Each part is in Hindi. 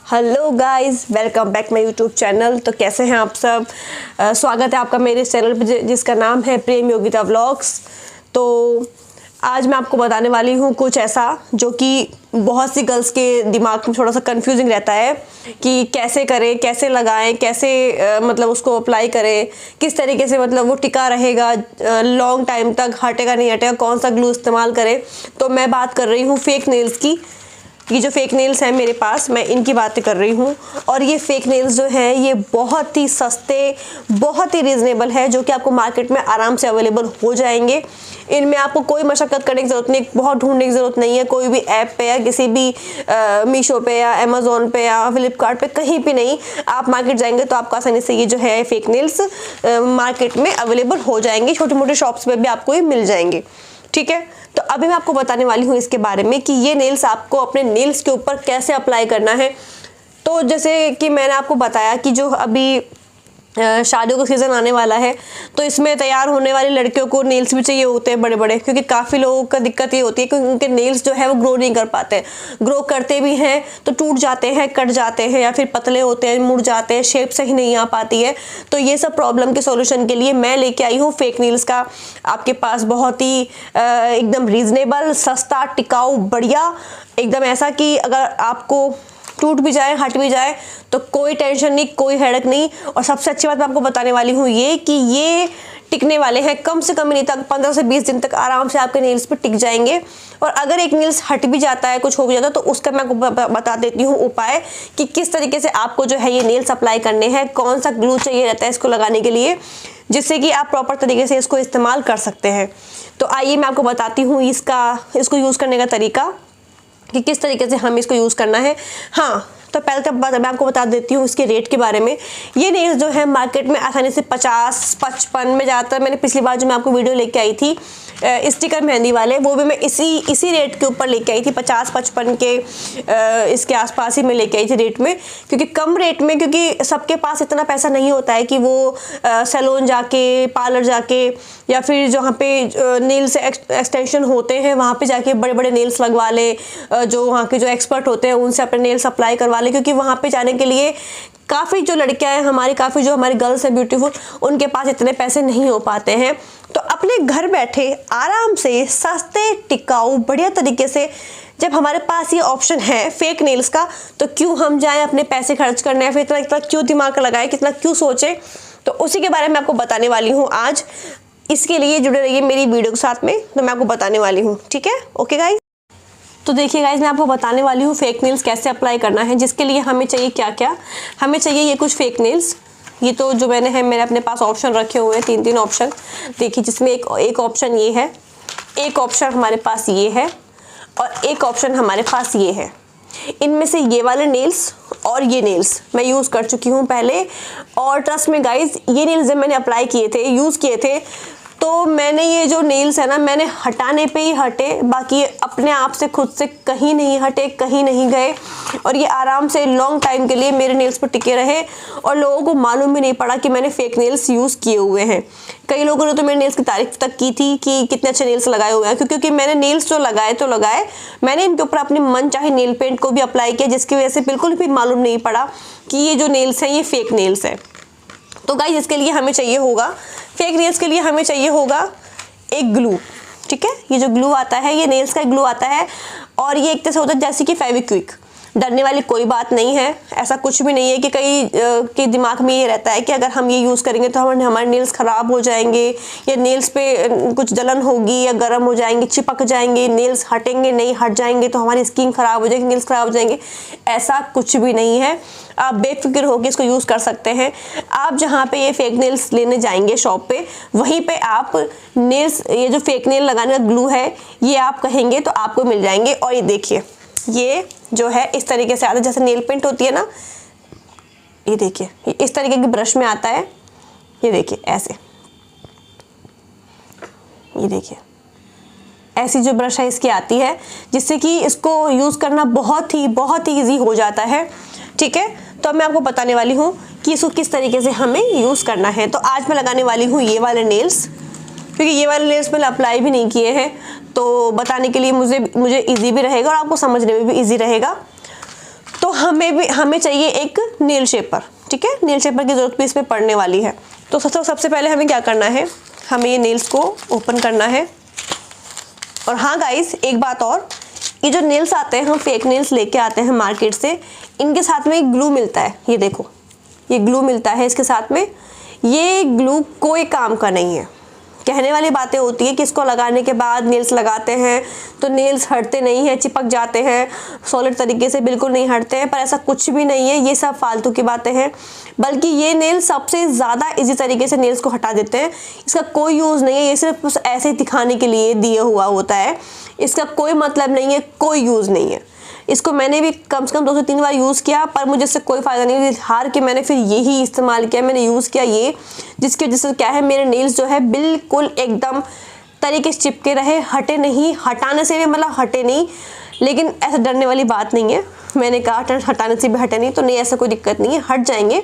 Hello guys, welcome back my YouTube channel. तो कैसे हैं आप सब? स्वागत है आपका मेरे चैनल पे जिसका नाम है प्रेम योगिता व्लॉग्स। तो आज मैं आपको बताने वाली हूँ कुछ ऐसा जो कि बहुत सी गर्ल्स के दिमाग में थोड़ा सा कंफ्यूजिंग रहता है कि कैसे करें, कैसे लगाएं, कैसे मतलब उसको अप्लाई करें, किस तरीके से मतलब वो टिका रहेगा, लॉन्ग टाइम तक हटेगा नहीं हटेगा, कौन सा ग्लू इस्तेमाल करें। तो मैं बात कर रही हूँ फेक नेल्स की। ये जो फेक नेल्स हैं मेरे पास, मैं इनकी बातें कर रही हूँ। और ये फेक नेल्स जो हैं ये बहुत ही सस्ते, बहुत ही रीज़नेबल है, जो कि आपको मार्केट में आराम से अवेलेबल हो जाएंगे। इनमें आपको कोई मशक्क़त करने की ज़रूरत नहीं, बहुत ढूंढने की ज़रूरत नहीं है। कोई भी ऐप पे या किसी भी मीशो पे या अमेज़ोन पे या फ्लिपकार्ट पे कहीं भी नहीं। आप मार्केट जाएंगे तो आपको आसानी से ये जो है फेक नेल्स मार्केट में अवेलेबल हो जाएंगे। छोटे मोटे शॉप्स पे भी आपको ये मिल जाएंगे, ठीक है। तो अभी मैं आपको बताने वाली हूँ इसके बारे में कि ये नेल्स आपको अपने नेल्स के ऊपर कैसे अप्लाई करना है। तो जैसे कि मैंने आपको बताया कि जो अभी शादियों का सीज़न आने वाला है, तो इसमें तैयार होने वाली लड़कियों को नेल्स भी चाहिए होते हैं बड़े बड़े, क्योंकि काफ़ी लोगों का दिक्कत ये होती है कि उनके नेल्स जो है वो ग्रो नहीं कर पाते। ग्रो करते भी हैं तो टूट जाते हैं, कट जाते हैं, या फिर पतले होते हैं, मुड़ जाते हैं, शेप सही नहीं आ पाती है। तो ये सब प्रॉब्लम के सॉल्यूशन के लिए मैं लेके आई हूँ फेक नेल्स का आपके पास बहुत ही एकदम रीज़नेबल, सस्ता, टिकाऊ, बढ़िया, एकदम ऐसा कि अगर आपको टूट भी जाए, हट भी जाए तो कोई टेंशन नहीं, कोई हेडेक नहीं। और सबसे अच्छी बात मैं आपको बताने वाली हूँ ये कि ये टिकने वाले हैं कम से कम नहीं तक 15 से 20 दिन तक आराम से आपके नेल्स पे टिक जाएंगे। और अगर एक नेल्स हट भी जाता है, कुछ हो भी जाता है, तो उसका मैं आपको बता देती हूँ उपाय कि किस तरीके से आपको जो है ये नेल्स अप्लाई करने हैं, कौन सा ग्लू चाहिए रहता है इसको लगाने के लिए, जिससे कि आप प्रॉपर तरीके से इसको इस्तेमाल कर सकते हैं। तो आइए मैं आपको बताती हूँ इसको यूज़ करने का तरीका कि किस तरीके से हम इसको यूज़ करना है। हाँ, तो पहले तो मैं आपको बता देती हूँ इसके रेट के बारे में। ये नेल्स जो है मार्केट में आसानी से 50-55 में ज़्यादातर, मैंने पिछली बार जो मैं आपको वीडियो लेके आई थी स्टिकर मेहंदी वाले, वो भी मैं इसी रेट के ऊपर लेके आई थी, 50-55 के इसके आसपास ही मैं लेके आई थी रेट में। क्योंकि कम रेट में, क्योंकि सबके पास इतना पैसा नहीं होता है कि वो सैलून जाके, पार्लर जाके, या फिर जहाँ पे नेल्स एक्सटेंशन होते हैं वहाँ पे जाके बड़े बड़े नेल्स लगवा ले, जो वहाँ के जो एक्सपर्ट होते हैं उनसे अपने नेल्स अप्लाई करवा ले। क्योंकि वहाँ पे जाने के लिए काफ़ी जो लड़कियां हैं हमारी, काफ़ी जो हमारी गर्ल्स हैं ब्यूटीफुल, उनके पास इतने पैसे नहीं हो पाते हैं। तो अपने घर बैठे आराम से सस्ते, टिकाऊ, बढ़िया तरीके से जब हमारे पास ये ऑप्शन है फेक नेल्स का, तो क्यों हम जाएं अपने पैसे खर्च करने, फिर इतना क्यों दिमाग लगाएं, कितना क्यों सोचें। तो उसी के बारे में आपको बताने वाली हूँ आज। इसके लिए जुड़े रहिए मेरी वीडियो के साथ में, तो मैं आपको बताने वाली हूँ, ठीक है। ओके गाइज, तो देखिए गाइज, मैं आपको बताने वाली हूँ फेक नेल्स कैसे अप्लाई करना है। जिसके लिए हमें चाहिए क्या क्या, हमें चाहिए ये कुछ फेक नेल्स। ये तो जो मैंने अपने पास ऑप्शन रखे हुए हैं, 3 ऑप्शन देखिए, जिसमें एक ऑप्शन ये है, एक ऑप्शन हमारे पास ये है, और एक ऑप्शन हमारे पास ये है। इनमें से ये वाले नेल्स और ये नेल्स मैं यूज़ कर चुकी हूँ पहले। और ट्रस्ट में गाइज, ये नेल्स जब मैंने अप्लाई किए थे, यूज़ किए थे, तो मैंने ये जो नेल्स है ना, मैंने हटाने पे ही हटे, बाकी अपने आप से खुद से कहीं नहीं हटे, कहीं नहीं गए। और ये आराम से लॉन्ग टाइम के लिए मेरे नेल्स पर टिके रहे, और लोगों को मालूम भी नहीं पड़ा कि मैंने फेक नेल्स यूज़ किए हुए हैं। कई लोगों ने तो मेरे नेल्स की तारीफ तक की थी कि कितने अच्छे नेल्स लगाए हुए हैं, क्योंकि मैंने नेल्स जो लगाए, मैंने इनके ऊपर अपने मन चाहे नेल पेंट को भी अप्लाई किया, जिसकी वजह से बिल्कुल भी मालूम नहीं पड़ा कि ये जो नेल्स हैं ये फेक नेल्स है। तो गाइस, इसके लिए हमें चाहिए होगा, फेक नेल्स के लिए हमें चाहिए होगा एक ग्लू, ठीक है। ये जो ग्लू आता है, ये नेल्स का ग्लू आता है, और ये एक तरह से होता है जैसे कि फेविक्विक। डरने वाली कोई बात नहीं है, ऐसा कुछ भी नहीं है कि कई के दिमाग में ये रहता है कि अगर हम ये यूज़ करेंगे तो हमारे नेल्स ख़राब हो जाएंगे, या नेल्स पे कुछ जलन होगी, या गर्म हो जाएंगे, चिपक जाएंगे, नेल्स हटेंगे नहीं, हट जाएंगे तो हमारी स्किन ख़राब हो जाएगी, नेल्स ख़राब हो जाएंगे। ऐसा कुछ भी नहीं है, आप बेफिक्र होकर इसको यूज़ कर सकते हैं। आप जहाँ पे ये फेक नेल्स लेने जाएंगे शॉप पे, वहीं पे आप नेल्स, ये जो फेक नेल लगाने का ग्लू है, ये आप कहेंगे तो आपको मिल जाएंगे। और ये देखिए, ये जो है इस तरीके से आता है, जैसे नेल पेंट होती है ना, ये देखिए, ये इस तरीके की ब्रश में आता है। ये देखिए ऐसे, ये देखिए ऐसी जो ब्रश है इसकी आती है, जिससे कि इसको यूज़ करना बहुत ही ईजी हो जाता है, ठीक है। तो अब मैं आपको बताने वाली हूँ कि इसको किस तरीके से हमें यूज़ करना है। तो आज मैं लगाने वाली हूँ ये वाले नेल्स, क्योंकि ये वाले नेल्स मैंने अप्लाई भी नहीं किए हैं, तो बताने के लिए मुझे इजी भी रहेगा और आपको समझने में भी इजी रहेगा। तो हमें चाहिए एक नेल शेपर, ठीक है। नेल शेपर की ज़रूरत भी इसमें पड़ने वाली है। तो सबसे पहले हमें क्या करना है, हमें ये नेल्स को ओपन करना है। और हाँ गाइस, एक बात और, ये जो नेल्स आते हैं, हम फेक नेल्स लेके आते हैं मार्केट से, इनके साथ में एक ग्लू मिलता है। ये देखो, ये ग्लू मिलता है इसके साथ में। ये ग्लू कोई काम का नहीं है। कहने वाली बातें होती है कि इसको लगाने के बाद नेल्स लगाते हैं तो नेल्स हटते नहीं हैं, चिपक जाते हैं, सॉलिड तरीके से बिल्कुल नहीं हटते हैं, पर ऐसा कुछ भी नहीं है। ये सब फालतू की बातें हैं। बल्कि ये नेल सबसे ज़्यादा इजी तरीके से नेल्स को हटा देते हैं। इसका कोई यूज़ नहीं है, ये सिर्फ ऐसे दिखाने के लिए दिया हुआ होता है। इसका कोई मतलब नहीं है, कोई यूज़ नहीं है। इसको मैंने भी कम से कम 2 से 3 बार यूज़ किया, पर मुझे इससे कोई फ़ायदा नहीं हुआ। हार के मैंने फिर यही इस्तेमाल किया, मैंने यूज़ किया ये, जिसकी वजह से क्या है, मेरे नेल्स जो है बिल्कुल एकदम तरीके से चिपके रहे, हटे नहीं। हटाने से भी मतलब हटे नहीं, लेकिन ऐसा डरने वाली बात नहीं है। मैंने कहा हटाने से भी हटे नहीं, तो नहीं, ऐसा कोई दिक्कत नहीं है, हट जाएंगे।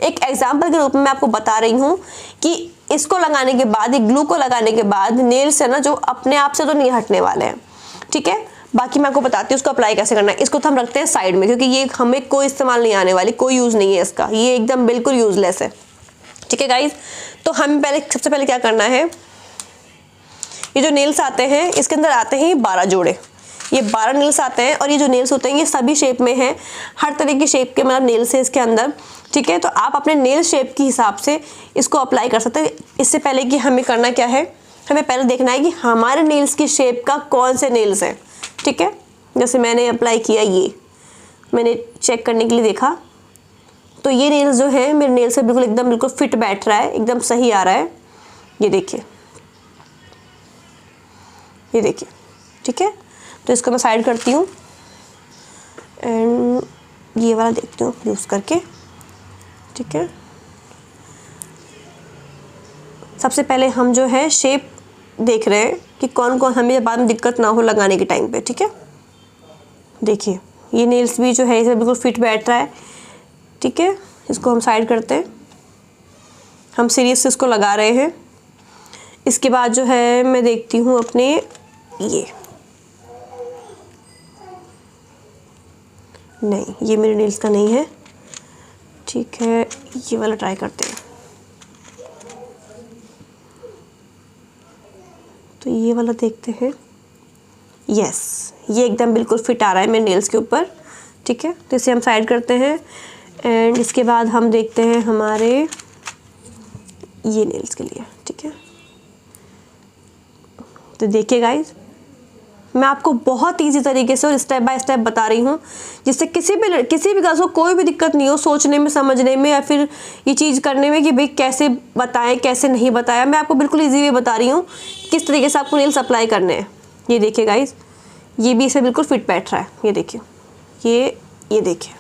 एक एग्जाम्पल के रूप में मैं आपको बता रही हूँ कि इसको लगाने के बाद, एक ग्लू को लगाने के बाद नेल्स है ना, जो अपने आप से तो नहीं हटने वाले हैं, ठीक है। बाकी मैं आपको बताती हूँ उसको अप्लाई कैसे करना है। इसको तो हम रखते हैं साइड में, क्योंकि ये हमें कोई इस्तेमाल नहीं आने वाली, कोई यूज़ नहीं है इसका, ये एकदम बिल्कुल यूज़लेस है, ठीक है गाइज। तो हमें सबसे पहले क्या करना है, ये जो नेल्स आते हैं इसके अंदर आते हैं 12 जोड़े। ये 12 नेल्स आते हैं, और ये जो नेल्स होते हैं ये सभी शेप में हैं, हर तरह की शेप के मतलब नेल्स है इसके अंदर, ठीक है। तो आप अपने नेल शेप के हिसाब से इसको अप्लाई कर सकते हैं। इससे पहले कि हमें करना क्या है, हमें पहले देखना है कि हमारे नेल्स की शेप का कौन से नेल्स हैं, ठीक है। जैसे मैंने अप्लाई किया, ये मैंने चेक करने के लिए देखा, तो ये नेल्स जो है मेरे नेल से बिल्कुल फिट बैठ रहा है, एकदम सही आ रहा है। ये देखिए, ये देखिए, ठीक है। तो इसको मैं साइड करती हूँ एंड ये वाला देखती हूँ यूज़ करके, ठीक है। सबसे पहले हम जो है शेप देख रहे हैं कि कौन कौन हमें बाद में दिक्कत ना हो लगाने के टाइम पे, ठीक है। देखिए, ये नेल्स भी जो है इसे बिल्कुल फिट बैठ रहा है, ठीक है। इसको हम साइड करते हैं, हम सीरीज से इसको लगा रहे हैं। इसके बाद जो है मैं देखती हूँ अपने ये, नहीं, ये मेरे नेल्स का नहीं है, ठीक है। ये वाला ट्राई करते हैं। तो ये वाला देखते हैं, यस, ये एकदम बिल्कुल फिट आ रहा है मेरे नेल्स के ऊपर, ठीक है। तो इसे हम साइड करते हैं एंड इसके बाद हम देखते हैं हमारे ये नेल्स के लिए, ठीक है। तो देखिए गाइज, मैं आपको बहुत इजी तरीके से और स्टेप बाय स्टेप बता रही हूँ, जिससे किसी भी गर्ल्स को कोई भी दिक्कत नहीं हो सोचने में, समझने में, या फिर ये चीज़ करने में कि भाई कैसे बताएं कैसे नहीं बताया। मैं आपको बिल्कुल इजी वे बता रही हूँ किस तरीके से आपको नेल्स अप्लाई करने हैं। ये देखिए गाइज, ये भी इसमें बिल्कुल फिट बैठ रहा है। ये देखिए, ये देखिए,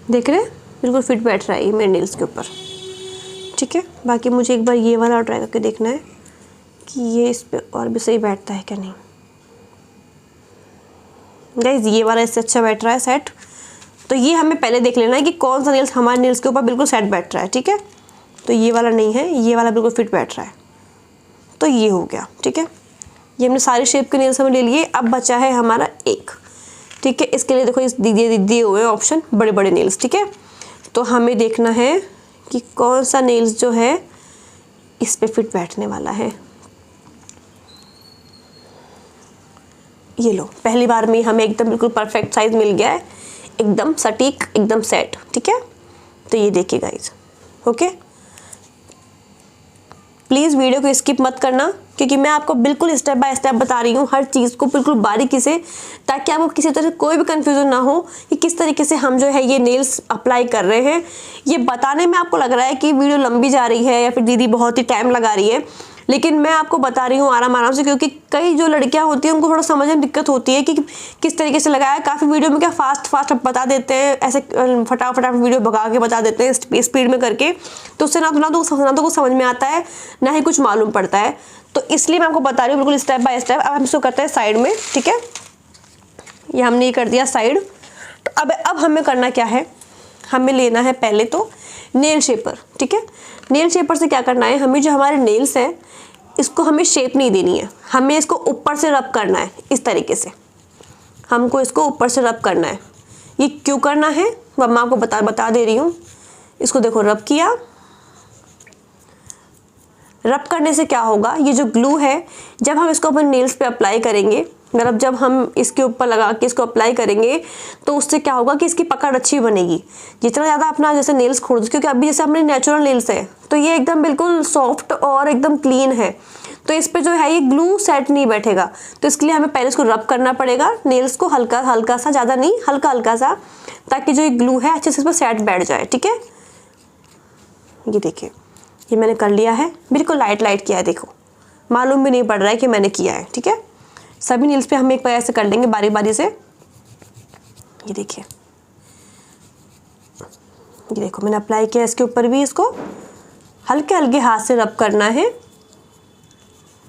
देख रहे हैं, बिल्कुल फिट बैठ रहा है ये मेरे नेल्स के ऊपर, ठीक है। बाकी मुझे एक बार ये वाला ट्राई करके देखना है कि ये इस पर और भी सही बैठता है क्या नहीं। गाइज, ये वाला इससे अच्छा बैठ रहा है सेट। तो ये हमें पहले देख लेना है कि कौन सा नेल्स हमारे नेल्स के ऊपर बिल्कुल सेट बैठ रहा है, ठीक है। तो ये वाला नहीं है, ये वाला बिल्कुल फिट बैठ रहा है, तो ये हो गया, ठीक है। ये हमने सारे शेप के नेल्स हमें ले लिए। अब बचा है हमारा एक, ठीक है। इसके लिए देखो इस दिए हुए ऑप्शन बड़े बड़े नेल्स, ठीक है। तो हमें देखना है कि कौन सा नेल्स जो है इस पे फिट बैठने वाला है। ये लो, पहली बार में हमें एकदम बिल्कुल परफेक्ट साइज मिल गया है, एकदम सटीक, एकदम सेट, ठीक है। तो ये देखिए गाइज, ओके। प्लीज़ वीडियो को स्किप मत करना, क्योंकि मैं आपको बिल्कुल स्टेप बाय स्टेप बता रही हूँ हर चीज़ को बिल्कुल बारीकी से, ताकि आपको किसी तरह से कोई भी कंफ्यूजन ना हो कि किस तरीके से हम जो है ये नेल्स अप्लाई कर रहे हैं। ये बताने में आपको लग रहा है कि वीडियो लंबी जा रही है या फिर दीदी बहुत ही टाइम लगा रही है, लेकिन मैं आपको बता रही हूँ आराम से, क्योंकि कई जो लड़कियाँ होती हैं उनको थोड़ा समझने में दिक्कत होती है कि किस तरीके से लगाया। काफ़ी वीडियो में क्या फास्ट बता देते हैं, ऐसे फटाफट वीडियो भगा के बता देते हैं स्पीड में करके, तो उससे ना तो कुछ समझ में आता है, ना ही कुछ मालूम पड़ता है। तो इसलिए मैं आपको बता रही हूँ बिल्कुल स्टेप बाय स्टेप। अब हम इसको करते हैं साइड में, ठीक है। ये हमने ये कर दिया साइड। तो अब हमें करना क्या है, हमें लेना है पहले तो नेल शेपर, ठीक है। नेल शेपर से क्या करना है, हमें जो हमारे नेल्स हैं इसको हमें शेप नहीं देनी है, हमें इसको ऊपर से रब करना है। इस तरीके से हमको इसको ऊपर से रब करना है। ये क्यों करना है वो मैं आपको बता दे रही हूँ। इसको देखो रब किया, रब करने से क्या होगा, ये जो ग्लू है जब हम इसको अपने नेल्स पे अप्लाई करेंगे, मतलब जब हम इसके ऊपर लगा के इसको अप्लाई करेंगे तो उससे क्या होगा कि इसकी पकड़ अच्छी बनेगी। जितना ज़्यादा अपना जैसे नेल्स खोल, क्योंकि अभी जैसे अपने नेचुरल नेल्स है तो ये एकदम बिल्कुल सॉफ्ट और एकदम क्लीन है, तो इस पे जो है ये ग्लू सेट नहीं बैठेगा। तो इसके लिए हमें पहले इसको रब करना पड़ेगा नेल्स को, हल्का हल्का सा, ज़्यादा नहीं, हल्का हल्का सा, ताकि जो ये ग्लू है अच्छे से इस पर सेट बैठ जाए। ठीक है, ये देखिए ये मैंने कर लिया है, बिल्कुल लाइट लाइट किया है, देखो मालूम भी नहीं पड़ रहा है कि मैंने किया है। ठीक है, सभी नील्स पे हम एक बार ऐसे कर लेंगे बारी बारी से। ये देखिए, ये देखो मैंने अप्लाई किया इसके ऊपर भी, इसको हल्के हल्के हाथ से रब करना है,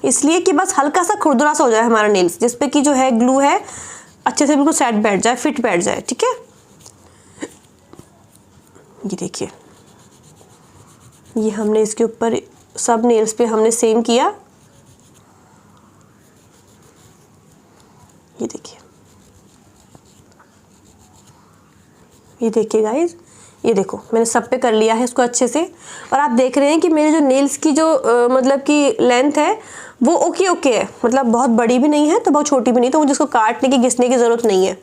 इसलिए कि बस हल्का सा खुरदुरा सा हो जाए हमारा नेल्स, जिसपे कि जो है ग्लू है अच्छे से बिल्कुल सेट बैठ जाए, फिट बैठ जाए। ठीक है, ये देखिए ये हमने इसके ऊपर सब नेल्स पे हमने सेम किया। ये देखिए, ये देखिए गाइज, ये देखो मैंने सब पे कर लिया है इसको अच्छे से। और आप देख रहे हैं कि मेरे जो नेल्स की जो मतलब कि लेंथ है वो ओके है, मतलब बहुत बड़ी भी नहीं है तो बहुत छोटी भी नहीं, तो मुझे इसको काटने की घिसने की ज़रूरत नहीं है।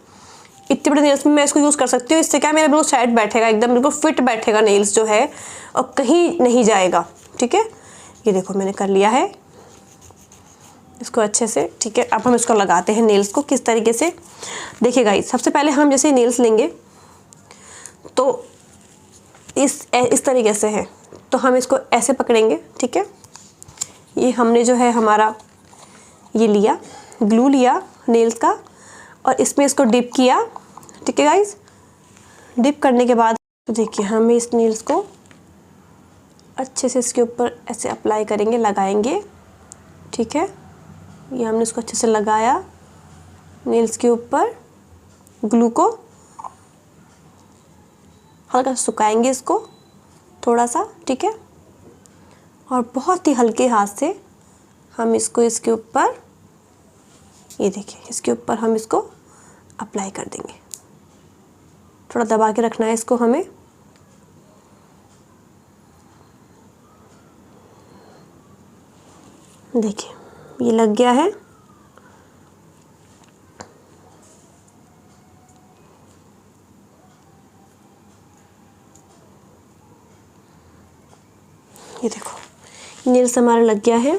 इतने बड़े नेल्स में मैं इसको यूज़ कर सकती हूँ। इससे क्या मेरा बिल्कुल सेट बैठेगा, एकदम बिल्कुल फिट बैठेगा नेल्स जो है, और कहीं नहीं जाएगा। ठीक है, ये देखो मैंने कर लिया है इसको अच्छे से। ठीक है, अब हम इसको लगाते हैं नेल्स को किस तरीके से। देखिए गाइस, सबसे पहले हम जैसे नेल्स लेंगे तो इस तरीके से है, तो हम इसको ऐसे पकड़ेंगे। ठीक है, ये हमने जो है हमारा ये लिया, ग्लू लिया नेल्स का, और इसमें इसको डिप किया। ठीक है गाइस, डिप करने के बाद तो देखिए हम इस नेल्स को अच्छे से इसके ऊपर ऐसे अप्लाई करेंगे, लगाएंगे। ठीक है, ये हमने इसको अच्छे से लगाया नेल्स के ऊपर ग्लू को, हल्का सा सुखाएंगे इसको थोड़ा सा। ठीक है, और बहुत ही हल्के हाथ से हम इसको इसके ऊपर, ये देखिए इसके ऊपर हम इसको अप्लाई कर देंगे। थोड़ा दबा के रखना है इसको हमें। देखिए ये लग गया है। ये देखो नेल्स हमारा लग गया है।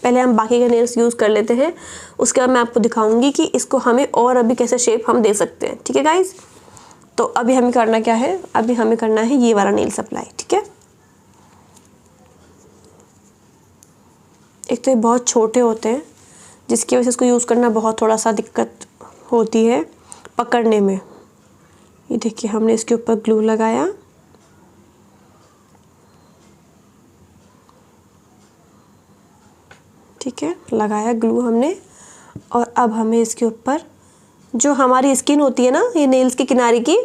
पहले हम बाकी के नेल्स यूज़ कर लेते हैं, उसके बाद मैं आपको दिखाऊंगी कि इसको हमें और अभी कैसे शेप हम दे सकते हैं। ठीक है गाइज, तो अभी हमें करना क्या है, अभी हमें करना है ये वाला नेल्स अप्लाई। ठीक है, एक तो ये बहुत छोटे होते हैं जिसकी वजह से इसको यूज़ करना बहुत थोड़ा सा दिक्कत होती है पकड़ने में। ये देखिए हमने इसके ऊपर ग्लू लगाया, ठीक है, लगाया ग्लू हमने, और अब हमें इसके ऊपर जो हमारी स्किन होती है ना ये नेल्स के किनारे की,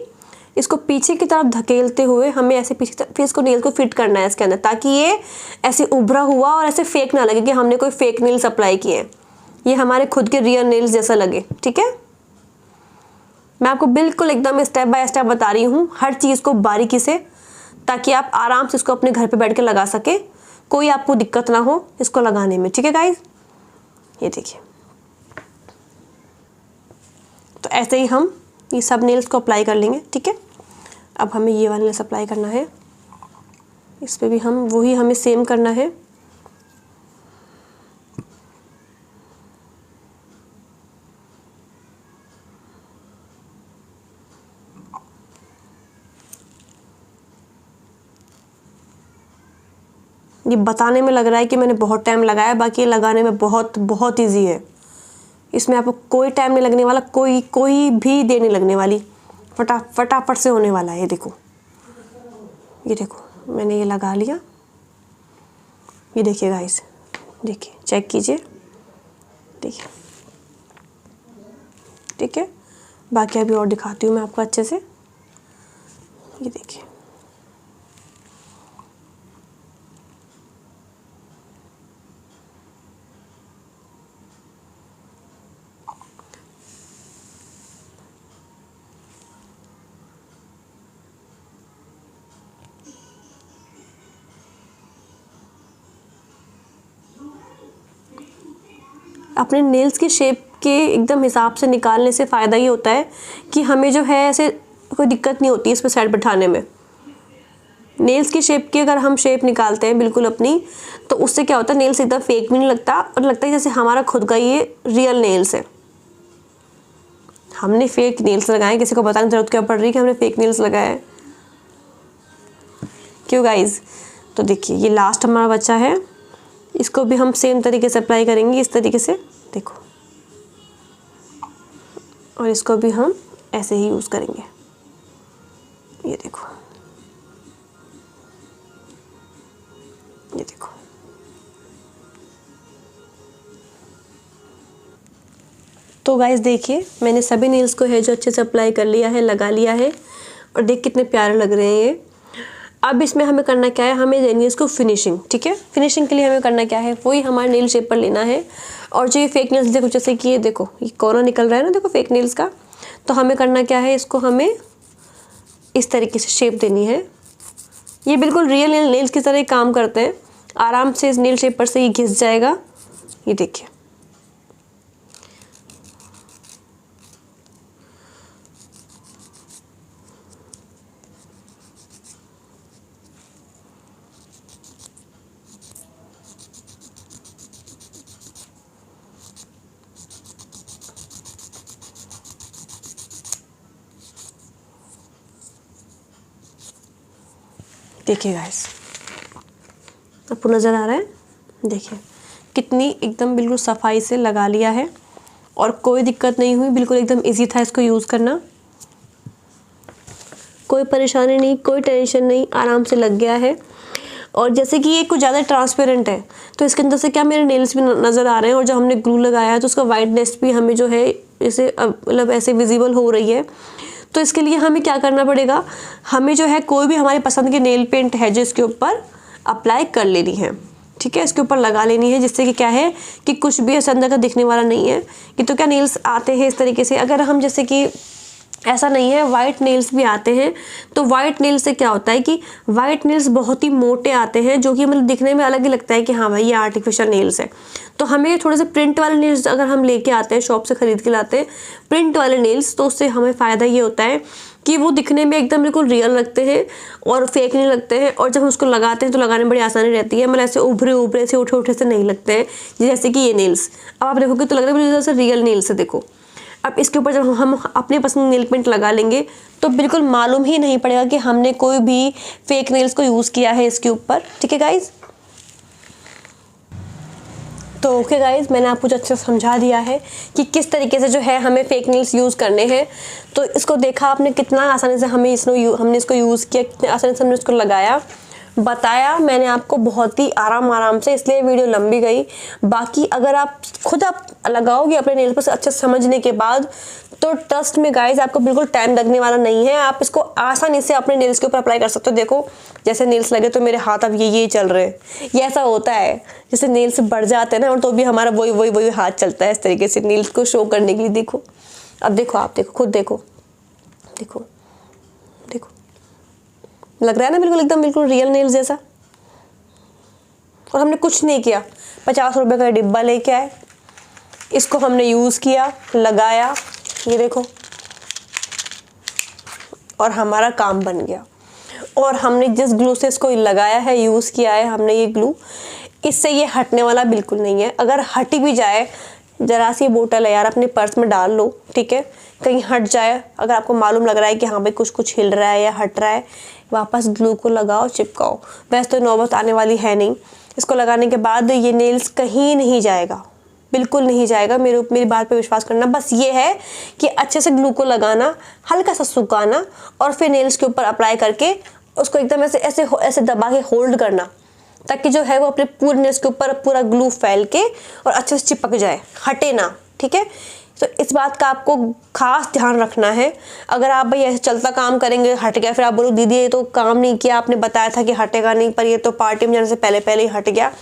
इसको पीछे की तरफ धकेलते हुए हमें ऐसे पीछे फिर इसको नेल्स को फिट करना है इसके अंदर, ताकि ये ऐसे उभरा हुआ और ऐसे फेक ना लगे कि हमने कोई फेक नेल्स अप्लाई किए हैं, ये हमारे खुद के रियल नेल्स जैसा लगे। ठीक है, मैं आपको बिल्कुल एकदम स्टेप बाय स्टेप बता रही हूँ हर चीज़ को बारीकी से, ताकि आप आराम से इसको अपने घर पे बैठ के लगा सके, कोई आपको दिक्कत ना हो इसको लगाने में। ठीक है गाइज, ये देखिए तो ऐसे ही हम ये सब नेल्स को अप्लाई कर लेंगे। ठीक है, अब हमें ये वाला नेल्स अप्लाई करना है, इस पे भी हम वही हमें सेम करना है। ये बताने में लग रहा है कि मैंने बहुत टाइम लगाया, बाकी ये लगाने में बहुत बहुत ईजी है। इसमें आपको कोई टाइम नहीं लगने वाला, कोई भी देर नहीं लगने वाली, फटाफट से होने वाला है। ये देखो मैंने ये लगा लिया। ये देखिए गाइस, देखिए चेक कीजिए, देखिए। ठीक है, बाकी अभी और दिखाती हूँ मैं आपको अच्छे से। ये देखिए अपने नेल्स की शेप के एकदम हिसाब से निकालने से फ़ायदा ये होता है कि हमें जो है ऐसे कोई दिक्कत नहीं होती है इस पर साइड बैठाने में। नेल्स की शेप की अगर हम शेप निकालते हैं बिल्कुल अपनी, तो उससे क्या होता है नेल्स एकदम फेक भी नहीं लगता और लगता है जैसे हमारा खुद का ये रियल नेल्स है। हमने फेक नेल्स लगाए, किसी को बताने की जरूरत क्या पड़ रही है कि हमने फेक नेल्स लगाए हैं, क्यों गाइज। तो देखिए ये लास्ट हमारा बच्चा है, इसको भी हम सेम तरीके से अप्लाई करेंगे इस तरीके से, देखो, और इसको भी हम ऐसे ही यूज़ करेंगे, ये देखो, ये देखो। तो गाइस देखिए मैंने सभी नेल्स को है जो अच्छे से अप्लाई कर लिया है, लगा लिया है, और देख कितने प्यारे लग रहे हैं ये। अब इसमें हमें करना क्या है, हमें देनी है इसको फिनिशिंग, ठीक है। फिनिशिंग के लिए हमें करना क्या है, वही हमारे नेल शेप पर लेना है। और जो ये फेक नेल्स देखो, जैसे कि ये देखो ये कोना निकल रहा है ना, देखो फेक नेल्स का, तो हमें करना क्या है, इसको हमें इस तरीके से शेप देनी है। ये बिल्कुल रियल नेल्स की तरह ही काम करते हैं, आराम से इस नेल शेप पर से ये घिस जाएगा, ये देखिए। देखिए गाइस आपको नज़र आ रहा है, देखिए कितनी एकदम बिल्कुल सफाई से लगा लिया है और कोई दिक्कत नहीं हुई, बिल्कुल एकदम इजी था इसको यूज़ करना, कोई परेशानी नहीं, कोई टेंशन नहीं, आराम से लग गया है। और जैसे कि ये कुछ ज़्यादा ट्रांसपेरेंट है तो इसके अंदर से क्या मेरे नेल्स भी नज़र आ रहे हैं, और जब हमने ग्लू लगाया है तो उसका वाइटनेस भी हमें जो है इसे मतलब ऐसे विजिबल हो रही है। तो इसके लिए हमें क्या करना पड़ेगा, हमें जो है कोई भी हमारे पसंद की नेल पेंट है जो इसके ऊपर अप्लाई कर लेनी है, ठीक है, इसके ऊपर लगा लेनी है, जिससे कि क्या है कि कुछ भी ऐसा अंदर का दिखने वाला नहीं है। कि तो क्या नेल्स आते हैं इस तरीके से, अगर हम जैसे कि ऐसा नहीं है, वाइट नेल्स भी आते हैं। तो वाइट नेल्स से क्या होता है कि वाइट नेल्स बहुत ही मोटे आते हैं, जो कि मतलब दिखने में अलग ही लगता है कि हाँ भाई ये आर्टिफिशियल नेल्स है। तो हमें थोड़े से प्रिंट वाले नेल्स अगर हम लेके आते हैं, शॉप से खरीद के लाते हैं प्रिंट वाले नेल्स, तो उससे हमें फ़ायदा ये होता है कि वो दिखने में एकदम बिल्कुल रियल लगते हैं और फेक नहीं लगते हैं। और जब हम उसको लगाते हैं तो लगाने में बड़ी आसानी रहती है, मतलब ऐसे उभरे उभरे से उठे उठे से नहीं लगते हैं, जैसे कि ये नेल्स। अब आप देखोगे तो लग रहा है जैसे रियल नेल्स है, देखो। अब इसके ऊपर जब हम अपने पसंद नेल पेंट लगा लेंगे तो बिल्कुल मालूम ही नहीं पड़ेगा कि हमने कोई भी फेक नेल्स को यूज़ किया है इसके ऊपर, ठीक है गाइज। तो ओके गाइज, मैंने आपको अच्छे से समझा दिया है कि किस तरीके से जो है हमें फेक नेल्स यूज़ करने हैं। तो इसको देखा आपने कितना आसानी से हमने इसको यूज़ किया, कितने आसानी से हमने इसको लगाया, बताया मैंने आपको बहुत ही आराम से, इसलिए वीडियो लंबी गई। बाकी अगर आप खुद आप लगाओगे अपने नेल्स पर अच्छे से समझने के बाद, तो ट्रस्ट में गाइज आपको बिल्कुल टाइम लगने वाला नहीं है। आप इसको आसानी से अपने नेल्स के ऊपर अप्लाई कर सकते हो। देखो जैसे नेल्स लगे तो मेरे हाथ अब ये चल रहे हैं, ये ऐसा होता है जैसे नेल्स बढ़ जाते हैं ना, और तो भी हमारा वही हाथ चलता है इस तरीके से नेल्स को शो करने के लिए। देखो अब देखो, आप देखो, खुद देखो, देखो देखो, लग रहा है ना बिल्कुल एकदम बिल्कुल रियल नेल्स जैसा। और हमने कुछ नहीं किया, 50 रुपए का डिब्बा लेके आए, इसको हमने यूज़ किया, लगाया, ये देखो, और हमारा काम बन गया। और हमने जिस ग्लू से इसको लगाया है, यूज़ किया है हमने ये ग्लू, इससे ये हटने वाला बिल्कुल नहीं है। अगर हट भी जाए, ज़रा सी बोतल है यार, अपने पर्स में डाल लो, ठीक है, कहीं हट जाए, अगर आपको मालूम लग रहा है कि हाँ भाई कुछ हिल रहा है या हट रहा है, वापस ग्लू को लगाओ, चिपकाओ। वैसे तो नौबत आने वाली है नहीं, इसको लगाने के बाद ये नेल्स कहीं नहीं जाएगा, बिल्कुल नहीं जाएगा। मेरी बात पे विश्वास करना। बस ये है कि अच्छे से ग्लू को लगाना, हल्का सा सुखाना, और फिर नेल्स के ऊपर अप्लाई करके उसको एकदम ऐसे दबा के होल्ड करना, ताकि जो है वो अपने पूरे नेल्स के ऊपर पूरा ग्लू फैल के और अच्छे से चिपक जाए, हटे ना, ठीक है। तो इस बात का आपको खास ध्यान रखना है। अगर आप भाई ऐसे चलता काम करेंगे, हट गया, फिर आप बोलो दीदी ये तो काम नहीं किया, आपने बताया था कि हटेगा नहीं, पर ये तो पार्टी में जाने से पहले ही हट गया,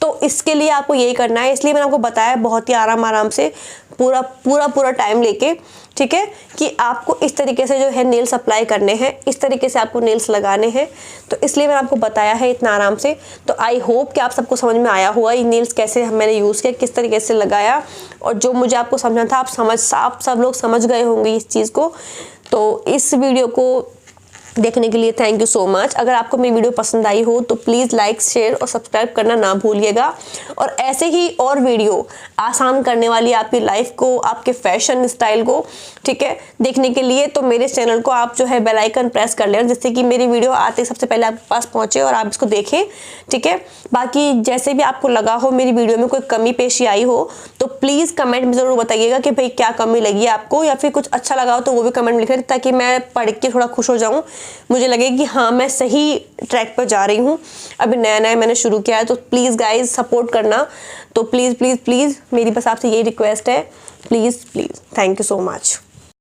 तो इसके लिए आपको यही करना है, इसलिए मैंने आपको बताया बहुत ही आराम से पूरा टाइम लेके, ठीक है, कि आपको इस तरीके से जो है नेल्स अप्लाई करने हैं, इस तरीके से आपको नेल्स लगाने हैं। तो इसलिए मैंने आपको बताया है इतना आराम से। तो आई होप कि आप सबको समझ में आया होगा ये नेल्स कैसे मैंने यूज़ किया, किस तरीके से लगाया, और जो मुझे आपको समझना था आप सब लोग समझ गए होंगे इस चीज़ को। तो इस वीडियो को देखने के लिए थैंक यू सो मच। अगर आपको मेरी वीडियो पसंद आई हो तो प्लीज़ लाइक, शेयर और सब्सक्राइब करना ना भूलिएगा। और ऐसे ही और वीडियो आसान करने वाली आपकी लाइफ को, आपके फैशन स्टाइल को, ठीक है, देखने के लिए तो मेरे चैनल को आप जो है बेल आइकन प्रेस कर लेना, जिससे कि मेरी वीडियो आते सबसे पहले आपके पास पहुँचे और आप इसको देखें, ठीक है। बाकी जैसे भी आपको लगा हो मेरी वीडियो में कोई कमी पेशी आई हो तो प्लीज़ कमेंट में ज़रूर बताइएगा कि भाई क्या कमी लगी आपको, या फिर कुछ अच्छा लगा हो तो वो भी कमेंट में लिखें, ताकि मैं पढ़ के थोड़ा खुश हो जाऊँ, मुझे लगे कि हाँ मैं सही ट्रैक पर जा रही हूँ। अभी नया मैंने शुरू किया है, तो प्लीज़ गाइज सपोर्ट करना। तो प्लीज़ मेरी बस आपसे यही रिक्वेस्ट है, please thank you so much.